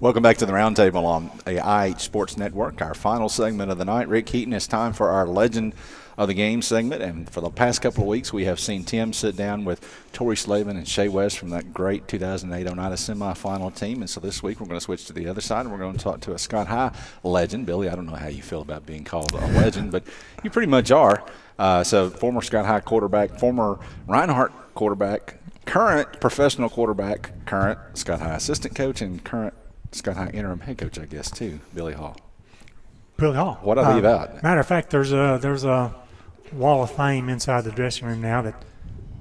Welcome back to the Roundtable on the IH Sports Network, our final segment of the night. Rick Heaton, it's time for our Legend of the Game segment, and for the past couple of weeks we have seen Tim sit down with Tori Slavin and Shea West from that great 2008 Oneida semifinal team, and so this week we're going to switch to the other side and we're going to talk to a Scott High legend. Billy, I don't know how you feel about being called a legend, but you pretty much are. So former Scott High quarterback, former Reinhardt quarterback, current professional quarterback, current Scott High assistant coach, and current Scott High interim head coach, I guess, too, Billy Hall. Billy Hall. What I leave out? Matter of fact, there's a wall of fame inside the dressing room now that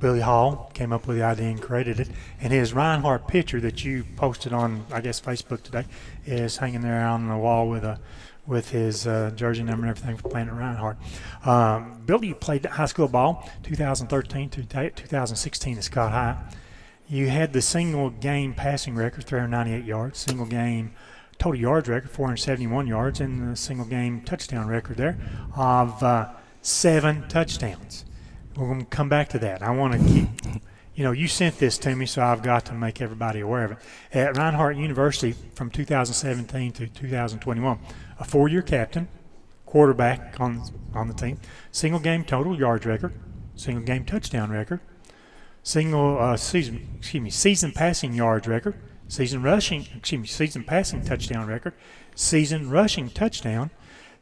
Billy Hall came up with the idea and created it. And his Reinhardt picture that you posted on, I guess, Facebook today is hanging there on the wall with his jersey number and everything for playing at Reinhardt. Billy played high school ball 2013 to 2016 at Scott High. You had the single game passing record, 398 yards, single game total yards record, 471 yards, and the single game touchdown record there of 7 touchdowns. We're going to come back to that. I want to keep, you sent this to me, so I've got to make everybody aware of it. At Reinhardt University from 2017 to 2021, a 4-year captain, quarterback on the team, single game total yards record, single game touchdown record, season passing yards record, season passing touchdown record, season rushing touchdown,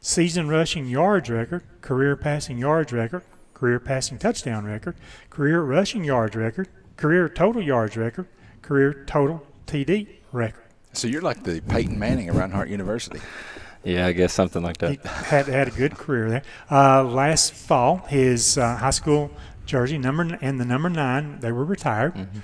season rushing yards record, career passing yards record, career passing touchdown record, career rushing yards record, career total yards record, career total TD record. So you're like the Peyton Manning at Reinhardt University. Yeah, I guess something like that. He had a good career there. Last fall, his high school jersey the number 9, they were retired. Mm-hmm.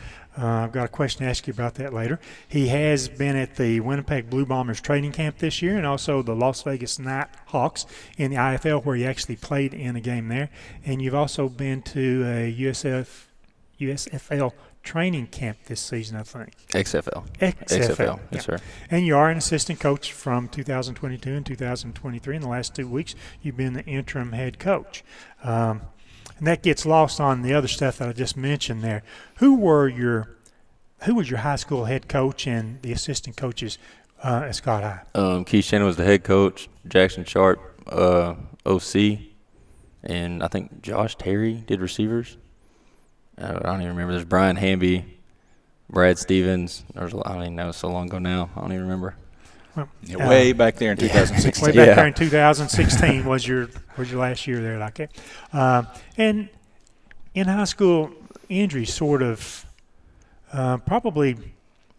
I've got a question to ask you about that later. He has been at the Winnipeg Blue Bombers training camp this year and also the Las Vegas Nighthawks in the IFL, where he actually played in a game there. And you've also been to a USFL training camp this season, I think. XFL. Yes, sir. And you are an assistant coach from 2022 and 2023. In the last 2 weeks, you've been the interim head coach. And that gets lost on the other stuff that I just mentioned there. Who was your high school head coach and the assistant coaches at Scott High? Keith Shannon was the head coach, Jackson Sharp, OC, and I think Josh Terry did receivers. I don't even remember. There's Brian Hamby, Brad Stevens. I don't even know. It's so long ago now. I don't even remember. Well, way back there in 2016. Way back there in 2016 was your last year there, like it. And in high school, injuries sort of probably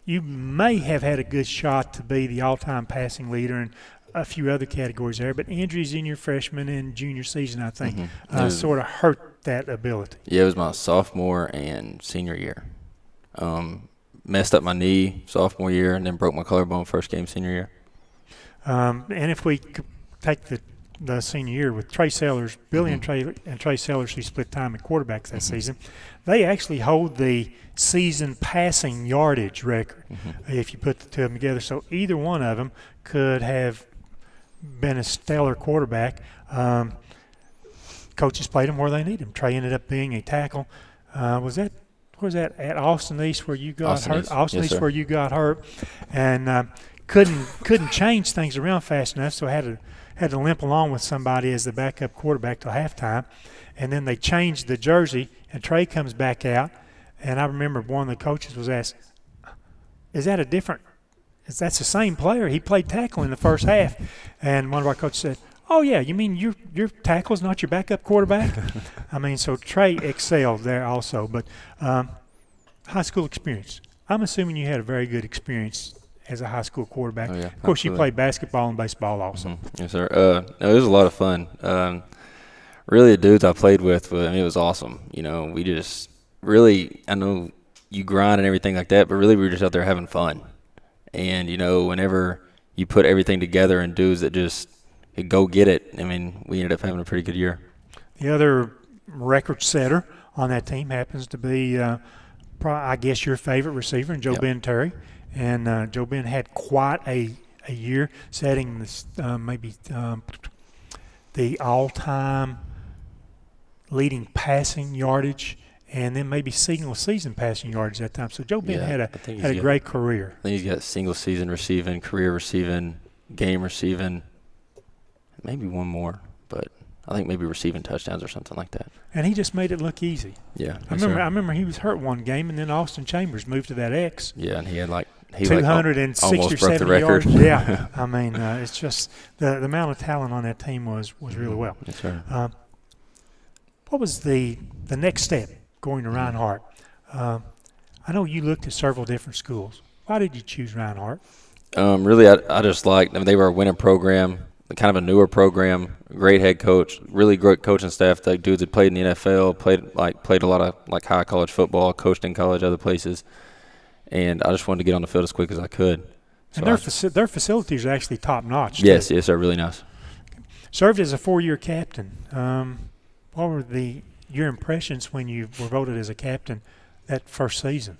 you may have had a good shot to be the all-time passing leader and a few other categories there, but injuries in your freshman and junior season, I think, sort of hurt that ability. Yeah, it was my sophomore and senior year. Messed up my knee sophomore year and then broke my collarbone first game senior year. And if we take the senior year with Trey Sellers, Billy and Trey Sellers, who split time at quarterbacks that season, they actually hold the season passing yardage record if you put the two of them together. So either one of them could have been a stellar quarterback. Coaches played him where they need him. Trey ended up being a tackle. Was that at Austin East where you got hurt? Austin East where you got hurt, and couldn't change things around fast enough, so had to limp along with somebody as the backup quarterback till halftime, and then they changed the jersey, and Trey comes back out, and I remember one of the coaches was asked, "Is that that's the same player? He played tackle in the first half," and one of our coaches said, "Oh, yeah, you mean your tackle's not your backup quarterback?" I mean, so Trey excelled there also. But high school experience. I'm assuming you had a very good experience as a high school quarterback. Oh, yeah, of course, absolutely. You played basketball and baseball also. Yes, sir. It was a lot of fun. Really, the dudes I played with, it was awesome. We just really, I know you grind and everything like that, but really we were just out there having fun. And, whenever you put everything together and dudes that just go get it, we ended up having a pretty good year. The other record setter on that team happens to be, I guess, your favorite receiver, and Joe Ben Terry. And Joe Ben had quite a year, setting this, the all-time leading passing yardage and then maybe single season passing yards that time. So Joe Benton Yeah, had a great career. I think he's got single season receiving, career receiving, game receiving, maybe one more, but I think maybe receiving touchdowns or something like that. And he just made it look easy. Yeah. I remember he was hurt one game, and then Austin Chambers moved to that X. Yeah, and he had 260 almost or broke the 70 record. yards. Yeah, I mean, it's just the amount of talent on that team was really well. Yes, sir. What was the next step going to Reinhardt? I know you looked at several different schools. Why did you choose Reinhardt? Really, I just liked them. They were a winning program, kind of a newer program, great head coach, really great coaching staff. Like dudes that played in the NFL, played a lot of high college football, coached in college, other places. And I just wanted to get on the field as quick as I could. So and their facilities are actually top notch. Yes, they're really nice. Served as a 4-year captain. What were your impressions when you were voted as a captain that first season?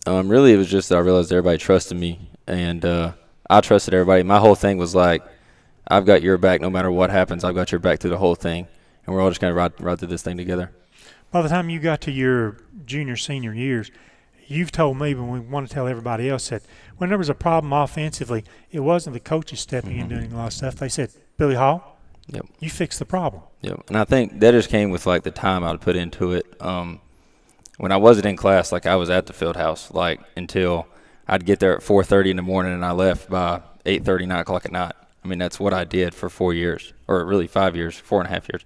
Really, it was just that I realized everybody trusted me, and I trusted everybody. My whole thing was like, I've got your back no matter what happens. I've got your back through the whole thing, and we're all just going to ride through this thing together. By the time you got to your junior, senior years, you've told me, but we want to tell everybody else, that when there was a problem offensively, it wasn't the coaches stepping in doing a lot of stuff. They said, Billy Hall, Yep. you fixed the problem. Yep. And I think that just came with the time I would put into it. When I wasn't in class, I was at the field house, until I'd get there at 4:30 in the morning, and I left by 8:30, 9 o'clock at night. I mean, that's what I did for 4 years, or really 5 years, 4.5 years.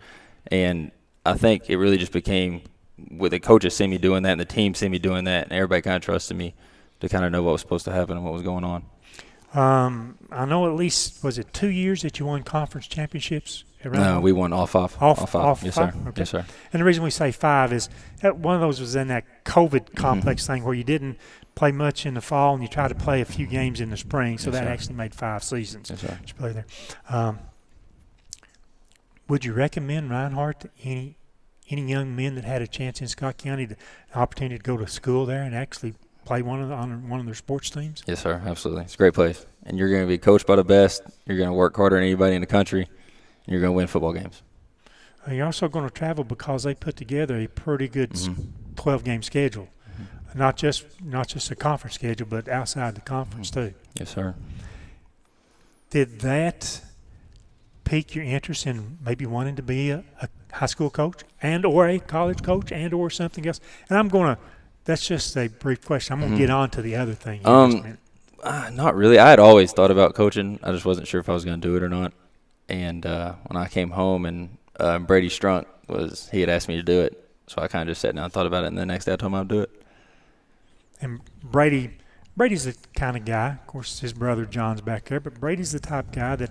And I think it really just became, with the coaches seeing me doing that and the team seeing me doing that, and everybody kind of trusted me to kind of know what was supposed to happen and what was going on. I know at least, was it 2 years that you won conference championships? No, we won all five. Off Yes, five? sir. Okay. Yes, sir. And the reason we say 5 is that one of those was in that COVID complex thing where you didn't play much in the fall and you tried to play a few games in the spring, so Yes, that sir. actually made 5 seasons. Yes, sir. To play there. Would you recommend Reinhardt to any young men that had a chance in Scott County, the opportunity to go to school there and actually play on one of their sports teams? Yes, sir. Absolutely. It's a great place. And you're going to be coached by the best. You're going to work harder than anybody in the country. And you're going to win football games. You're also going to travel because they put together a pretty good 12-game schedule. Not just a conference schedule, but outside the conference too. Yes, sir. Did that pique your interest in maybe wanting to be a high school coach and or a college coach and or something else? And that's just a brief question. I'm going to get on to the other thing. Not really. I had always thought about coaching. I just wasn't sure if I was going to do it or not. And when I came home and Brady Strunk he had asked me to do it. So I kind of just sat down and thought about it, and the next day I told him I'd do it. And Brady's the kind of guy, of course his brother John's back there, but Brady's the type of guy that,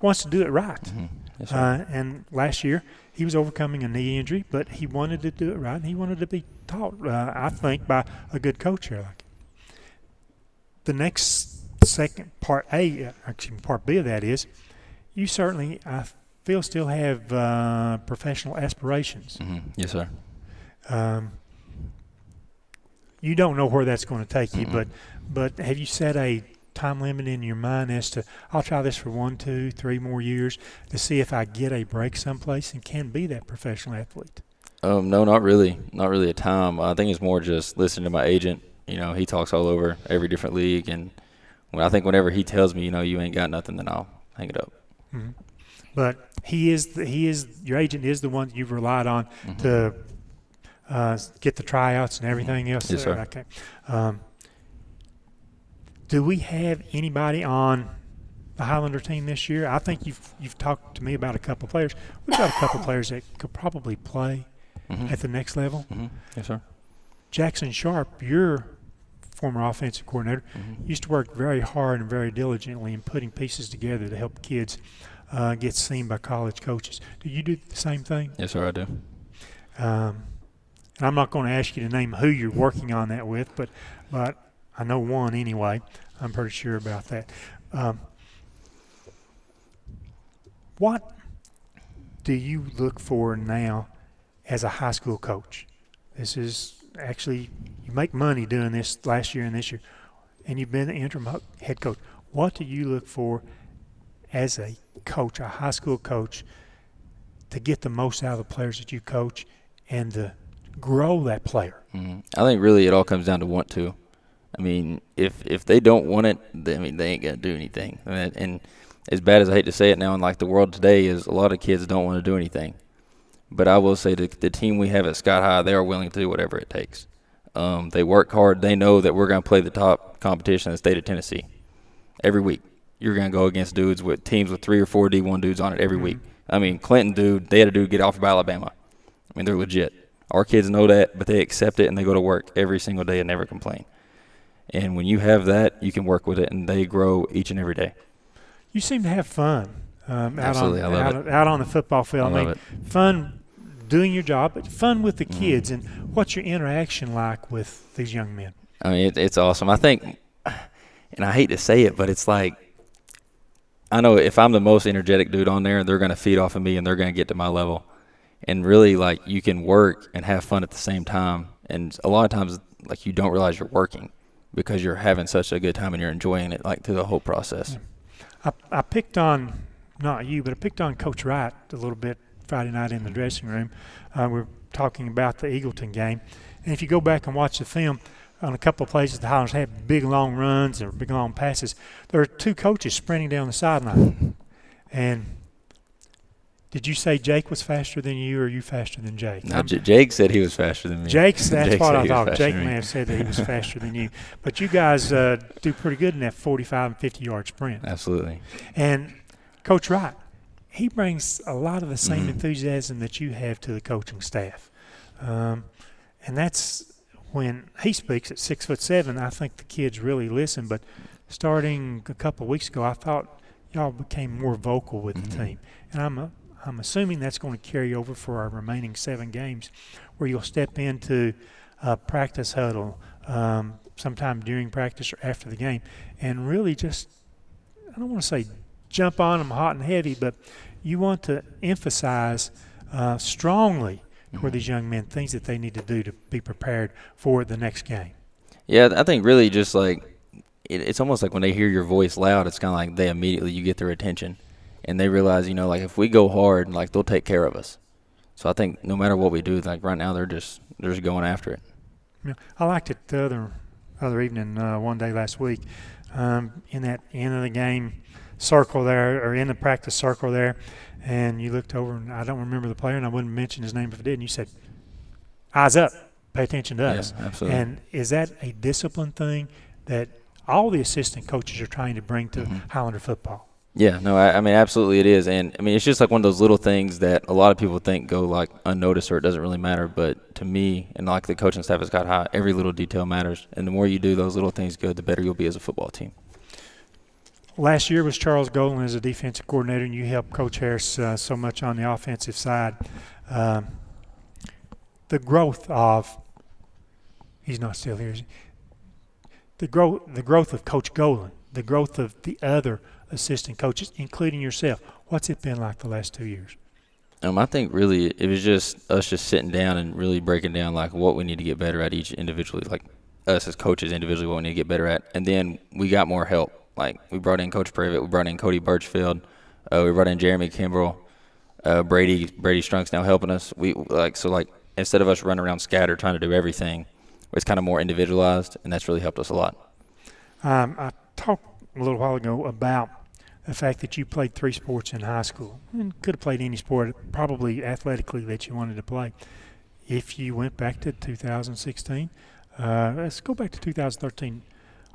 wants to do it right. Yes, sir. And last year he was overcoming a knee injury, but he wanted to do it right, and he wanted to be taught, I think, by a good coach here. The next part B of that is, you certainly, I feel, still have professional aspirations. Yes, sir. You don't know where that's going to take you, but have you set a time limit in your mind as to, I'll try this for 1, 2, 3 more years to see if I get a break someplace and can be that professional athlete? No, not really. Not really a time. I think it's more just listening to my agent. He talks all over every different league, and I think whenever he tells me, you ain't got nothing, then I'll hang it up. Mm-hmm. But your agent is the one you've relied on to get the tryouts and everything else. Yes, sir. Okay. Do we have anybody on the Highlander team this year? I think you've talked to me about a couple of players. We've got a couple of players that could probably play at the next level. Yes, sir. Jackson Sharp, your former offensive coordinator, used to work very hard and very diligently in putting pieces together to help kids get seen by college coaches. Do you do the same thing? Yes, sir, I do. And I'm not going to ask you to name who you're working on that with, but I know one anyway. I'm pretty sure about that. What do you look for now as a high school coach? This is actually, you make money doing this last year and this year, and you've been the interim head coach. What do you look for as a coach, a high school coach, to get the most out of the players that you coach and to grow that player? I think really it all comes down to want to. I mean, if they don't want it, they ain't gonna do anything. And as bad as I hate to say it now, in like the world today, is a lot of kids don't want to do anything. But I will say the team we have at Scott High, they are willing to do whatever it takes. They work hard. They know that we're going to play the top competition in the state of Tennessee every week. You're going to go against teams with 3 or 4 D1 dudes on it every week. I mean, Clinton dude, they had a dude get offered by Alabama. I mean, they're legit. Our kids know that, but they accept it and they go to work every single day and never complain. And when you have that, you can work with it, and they grow each and every day. You seem to have fun Absolutely, I love it. out on the football field. I love it. Fun doing your job, but fun with the kids. And what's your interaction like with these young men? I mean, it's awesome. I think, and I hate to say it, but it's like, I know if I'm the most energetic dude on there, they're going to feed off of me and they're going to get to my level. And really, like, you can work and have fun at the same time. And a lot of times, like, you don't realize you're working because you're having such a good time and you're enjoying it, like, through the whole process. I picked on, not you, but I picked on Coach Wright a little bit Friday night in the dressing room. We were talking about the Eagleton game. And if you go back and watch the film, on a couple of places the Highlanders had big, long runs or big, long passes. There were 2 coaches sprinting down the sideline. And did you say Jake was faster than you, or you faster than Jake? No, Jake said he was faster than me. That's Jake what said I he was thought. faster Jake than may me. have said that he was faster than you. But you guys do pretty good in that 45 and 50-yard sprint. Absolutely. And Coach Wright, he brings a lot of the same enthusiasm that you have to the coaching staff. And that's when he speaks at 6'7", I think the kids really listen. But starting a couple of weeks ago, I thought y'all became more vocal with the team. And I'm assuming that's going to carry over for our remaining 7 games, where you'll step into a practice huddle sometime during practice or after the game and really just, I don't want to say jump on them hot and heavy, but you want to emphasize strongly for these young men things that they need to do to be prepared for the next game. Yeah, I think really just like it's almost like when they hear your voice loud, it's kind of like you get their attention. And they realize, like, if we go hard, like, they'll take care of us. So I think no matter what we do, like, right now they're just going after it. Yeah, I liked it the other evening, one day last week, in that end of the game circle there, or in the practice circle there, and you looked over, and I don't remember the player, and I wouldn't mention his name if I did, and you said, eyes up, pay attention to us. Yeah, absolutely. And is that a discipline thing that all the assistant coaches are trying to bring to Highlander football? Yeah, no, I mean, absolutely it is. And, I mean, it's just like one of those little things that a lot of people think go, like, unnoticed or it doesn't really matter. But to me and, like, the coaching staff at Scott High, every little detail matters. And the more you do those little things good, the better you'll be as a football team. Last year was Charles Golan as a defensive coordinator, and you helped Coach Harris so much on the offensive side. The growth of – he's not still here, is he? The growth of Coach Golan, the growth of the other – assistant coaches, including yourself. What's it been like the last 2 years? I think really it was just us just sitting down and really breaking down like what we need to get better at each individually, like us as coaches individually what we need to get better at. And then we got more help. Like we brought in Coach Privet, we brought in Cody Birchfield, we brought in Jeremy Kimbrell, Brady Strunk's now helping us. We instead of us running around scattered trying to do everything, it's kind of more individualized, and that's really helped us a lot. I talked a little while ago about the fact that you played 3 sports in high school and could have played any sport probably athletically that you wanted to play. If you went back to 2016, let's go back to 2013.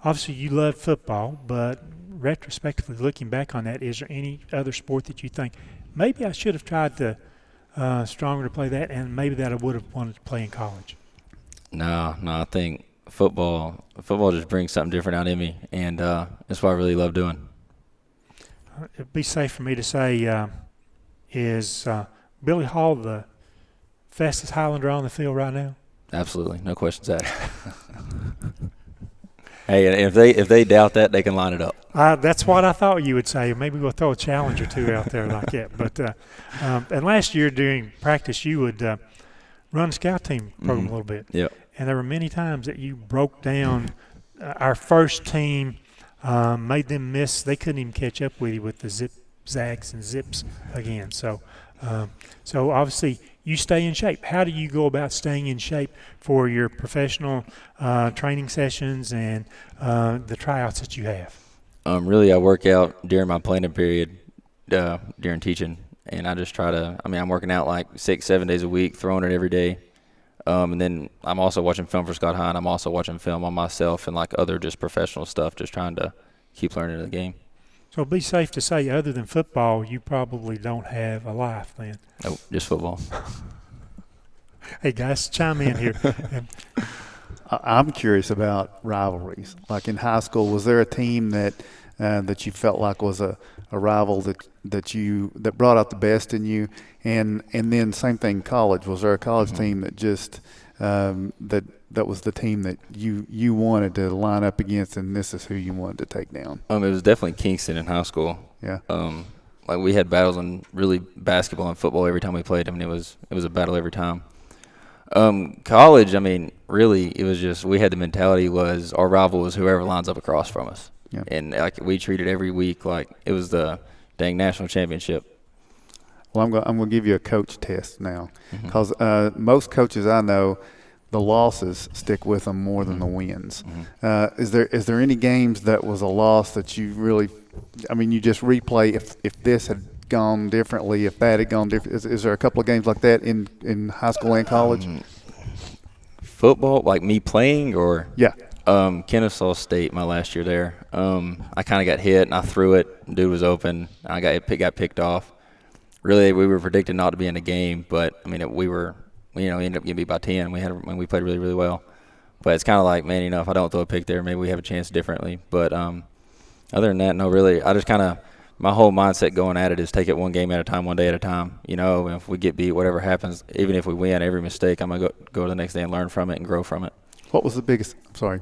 Obviously you loved football, but retrospectively looking back on that, is there any other sport that you think maybe I should have tried to stronger to play that, and maybe that I would have wanted to play in college? No, I think football just brings something different out in me, and that's what I really love doing. It'd be safe for me to say, is Billy Hall the fastest Highlander on the field right now? Absolutely, no questions asked. Hey, and if they doubt that, they can line it up. That's what I thought you would say. Maybe we'll throw a challenge or 2 out there like that. But and last year during practice, you would run the scout team program a little bit. Yep. And there were many times that you broke down our first team, made them miss. They couldn't even catch up with you with the zip, zags, and zips again. So obviously you stay in shape. How do you go about staying in shape for your professional training sessions and the tryouts that you have? Really, I work out during my planning period during teaching, and I just try to. I'm working out like 6-7 days a week, throwing it every day. And then I'm also watching film for Scott Hine. I'm also watching film on myself and like other just professional stuff, just trying to keep learning the game. So it'd be safe to say, other than football, you probably don't have a life then. Oh, just football. Hey, guys, chime in here. I'm curious about rivalries. Like in high school, was there a team that you felt like was a rival that brought out the best in you? And then same thing, college. Was there a college team that just that was the team that you wanted to line up against, and this is who you wanted to take down? It was definitely Kingston in high school. Yeah. Like we had battles in really basketball and football every time we played. It was a battle every time. College, really, it was just we had the mentality was our rival was whoever lines up across from us. Yeah. And like we treated every week like it was the dang national championship. Well, I'm going to give you a coach test now, because most coaches I know, the losses stick with them more than the wins. Is there any games that was a loss that you really, you just replay if this had gone differently, if that had gone different? Is there a couple of games like that in high school and college? Football, like me playing, or Yeah. Kennesaw State, my last year there. I kind of got hit and I threw it. Dude was open. I got picked off. Really, we were predicted not to be in the game, but we ended up getting beat by 10. We played really, really well. But it's kind of like, man, if I don't throw a pick there, maybe we have a chance differently. But other than that, no, really, I just kind of my whole mindset going at it is take it one game at a time, one day at a time. And if we get beat, whatever happens, even if we win, every mistake, I'm gonna go to the next day and learn from it and grow from it. What was the biggest? I'm sorry.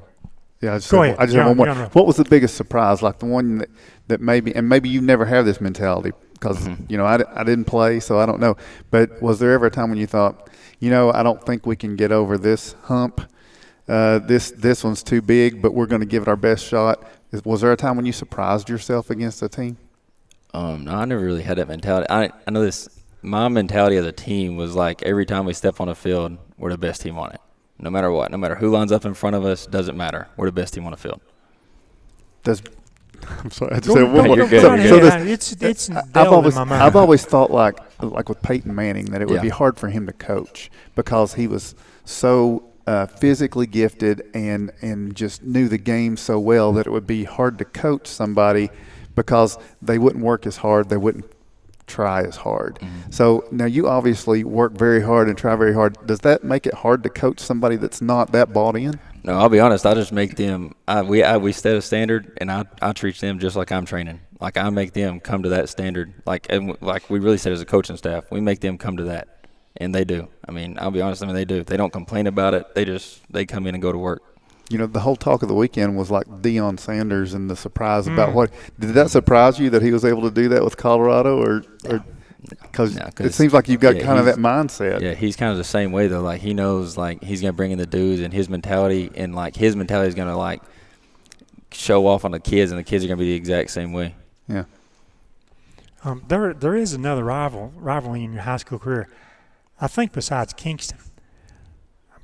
Yeah, I just Go ahead. have one more. What was the biggest surprise? Like the one that maybe you never have this mentality because I didn't play, so I don't know. But was there ever a time when you thought, I don't think we can get over this hump. This one's too big, but we're going to give it our best shot. Was there a time when you surprised yourself against a team? No, I never really had that mentality. I know this. My mentality as a team was like every time we step on a field, we're the best team on it. No matter what, no matter who lines up in front of us, doesn't matter. We're the best team on the field. I'm sorry. I just said one more. You're good. It's in my mind. I've always thought like with Peyton Manning that it would be hard for him to coach because he was so physically gifted and just knew the game so well that it would be hard to coach somebody because they wouldn't work as hard, they wouldn't try as hard. So now you obviously work very hard and try very hard. Does that make it hard to coach somebody that's not that bought in? No, I'll be honest. I just make them. We set a standard, and I treat them just like I'm training. Like I make them come to that standard. Like we really said as a coaching staff, we make them come to that, and they do. I'll be honest. They do. They don't complain about it. They come in and go to work. The whole talk of the weekend was like Deion Sanders and the surprise about what – did that surprise you that he was able to do that with Colorado or because it seems like you've got kind of that mindset. Yeah, he's kind of the same way though. Like he knows like he's going to bring in the dudes and his mentality is going to like show off on the kids and the kids are going to be the exact same way. Yeah. There is another rivalry in your high school career, I think, besides Kingston.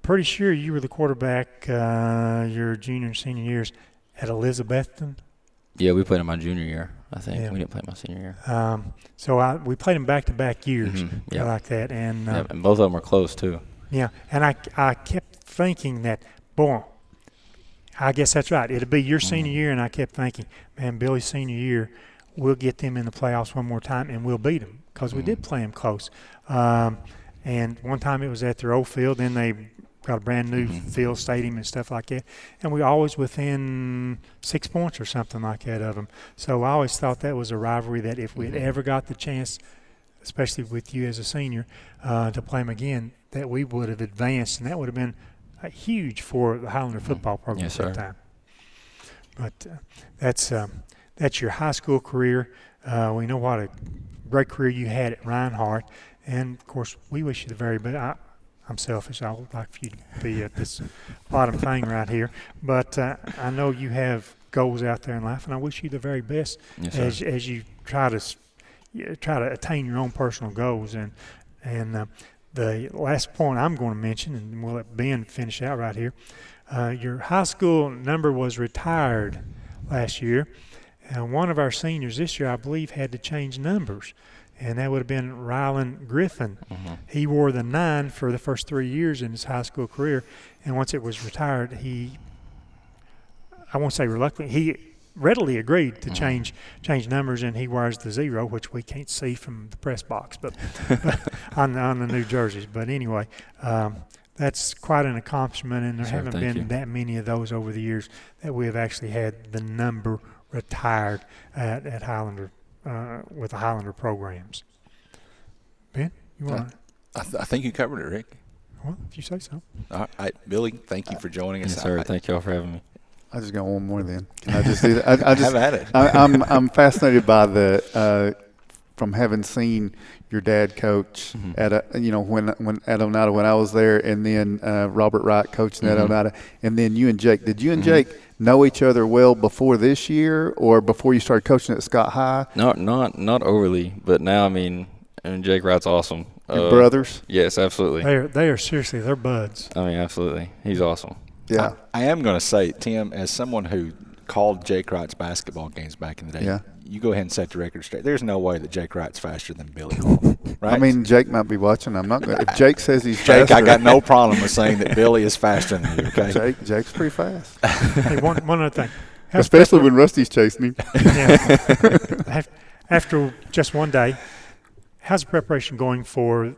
Pretty sure you were the quarterback your junior and senior years at Elizabethton. Yeah, we played in my junior year, I think. Yeah. We didn't play my senior year. So we played them back-to-back years like that. And both of them were close, too. Yeah, and I kept thinking that, boy, I guess that's right. It'll be your senior year, and I kept thinking, man, Billy's senior year, we'll get them in the playoffs one more time, and we'll beat them because we did play them close. And one time it was at their old field, then they got a brand new field, stadium, and stuff like that. And we always within 6 points or something like that of them. So I always thought that was a rivalry that if we had ever got the chance, especially with you as a senior, to play them again, that we would have advanced, and that would have been huge for the Highlander football program at that time. But that's your high school career. We know what a great career you had at Reinhardt. And, of course, we wish you the very best. I'm selfish. I would like for you to be at this bottom thing right here. But I know you have goals out there in life, and I wish you the very best as you try to attain your own personal goals. And The last point I'm going to mention, and we'll let Ben finish out right here. Your high school number was retired last year. And one of our seniors this year, I believe, had to change numbers, and that would have been Rylan Griffin. Mm-hmm. He wore the 9 for the first 3 years in his high school career, and once it was retired, I won't say reluctantly, he readily agreed to change numbers, and he wears the 0, which we can't see from the press box, but on the new jerseys. But anyway, that's quite an accomplishment, and there haven't been that many of those over the years that we have actually had the number retired at Highlander with the Highlander programs. Ben, you want to? I think you covered it, Rick. Well, if you say so. All right, Billy, thank you for joining us. Yes, sir. Thank you all for having me. I just got one more then. Can I just do that? I just, have at it. I'm fascinated by the from having seen your dad coach at when at Oneida when I was there, and then Robert Wright coaching at Oneida, and then you and Jake. Did you and Jake know each other well before this year, or before you started coaching at Scott High? Not overly, but now and Jake Wright's awesome. Your brothers? Yes, absolutely. They are seriously, they're buds. I mean, absolutely. He's awesome. Yeah. I am going to say, Tim, as someone who called Jake Wright's basketball games back in the day, you go ahead and set the record straight. There's no way that Jake Wright's faster than Billy Hall, right? I mean, Jake might be watching. I'm not going to. If Jake says he's Jake, faster, I got no problem with saying that Billy is faster than you, okay? Jake's pretty fast. Hey, one other thing. Especially when Rusty's chasing him. Yeah. After just one day, how's the preparation going for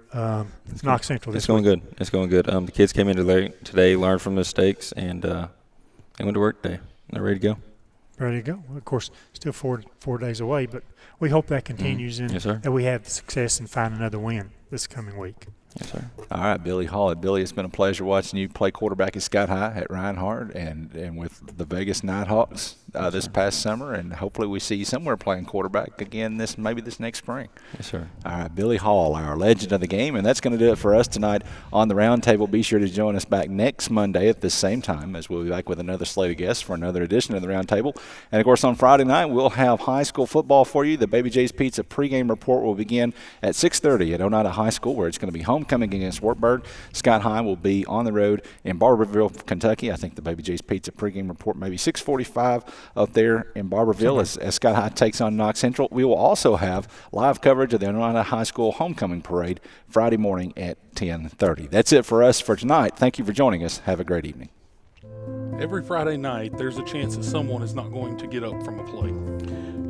Knox Central this week? It's going good. The kids came in today, learned from mistakes, and they went to work today. They're ready to go. Ready to go. Well, of course, still four days away, but we hope that continues and Yes, sir. that we have success and find another win this coming week. Yes, sir. All right, Billy Hall. Billy, it's been a pleasure watching you play quarterback at Scott High at Reinhardt and with the Vegas Nighthawks this past summer, and hopefully we see you somewhere playing quarterback again maybe this next spring. Yes, sir. All right, Billy Hall, our legend of the game, and that's going to do it for us tonight on the Roundtable. Be sure to join us back next Monday at the same time, as we'll be back with another slate of guests for another edition of the Roundtable. And, of course, on Friday night, we'll have high school football for you. The Baby J's Pizza pregame report will begin at 6:30 at Oneida High School, where it's going to be homecoming against Wartburg. Scott High will be on the road in Barberville, Kentucky. I think the Baby J's Pizza pregame report maybe 6:45 up there in Barberville as Scott High takes on Knox Central. We will also have live coverage of the Oneida High School homecoming parade Friday morning at 10:30. That's it for us for tonight. Thank you for joining us. Have a great evening. Every Friday night, there's a chance that someone is not going to get up from a play.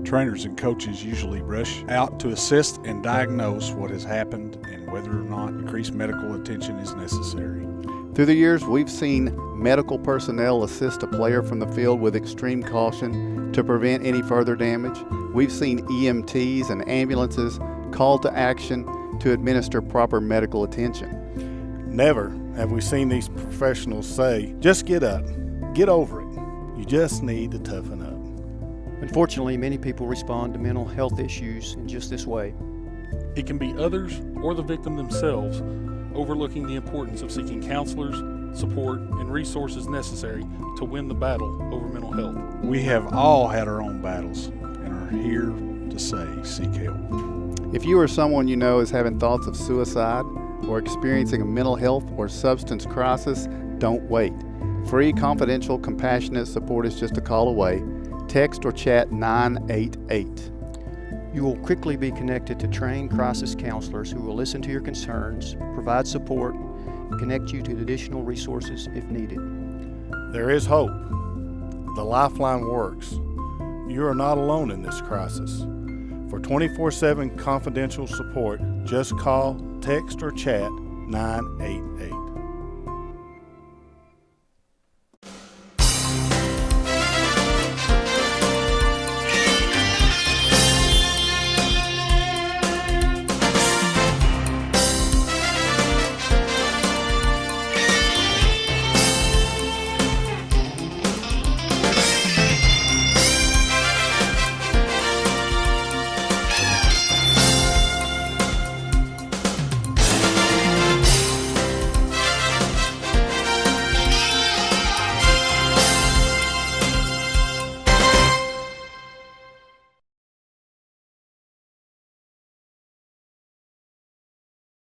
Trainers and coaches usually rush out to assist and diagnose what has happened and whether or not increased medical attention is necessary. Through the years, we've seen medical personnel assist a player from the field with extreme caution to prevent any further damage. We've seen EMTs and ambulances called to action to administer proper medical attention. Never have we seen these professionals say, just get up, get over it. You just need to toughen up. Unfortunately, many people respond to mental health issues in just this way. It can be others or the victim themselves overlooking the importance of seeking counselors, support, and resources necessary to win the battle over mental health. We have all had our own battles and are here to say, seek help. If you or someone you know is having thoughts of suicide or experiencing a mental health or substance crisis, don't wait. Free, confidential, compassionate support is just a call away. Text or chat 988. You will quickly be connected to trained crisis counselors who will listen to your concerns, provide support, and connect you to additional resources if needed. There is hope. The Lifeline works. You are not alone in this crisis. For 24/7 confidential support, just call, text, or chat 988.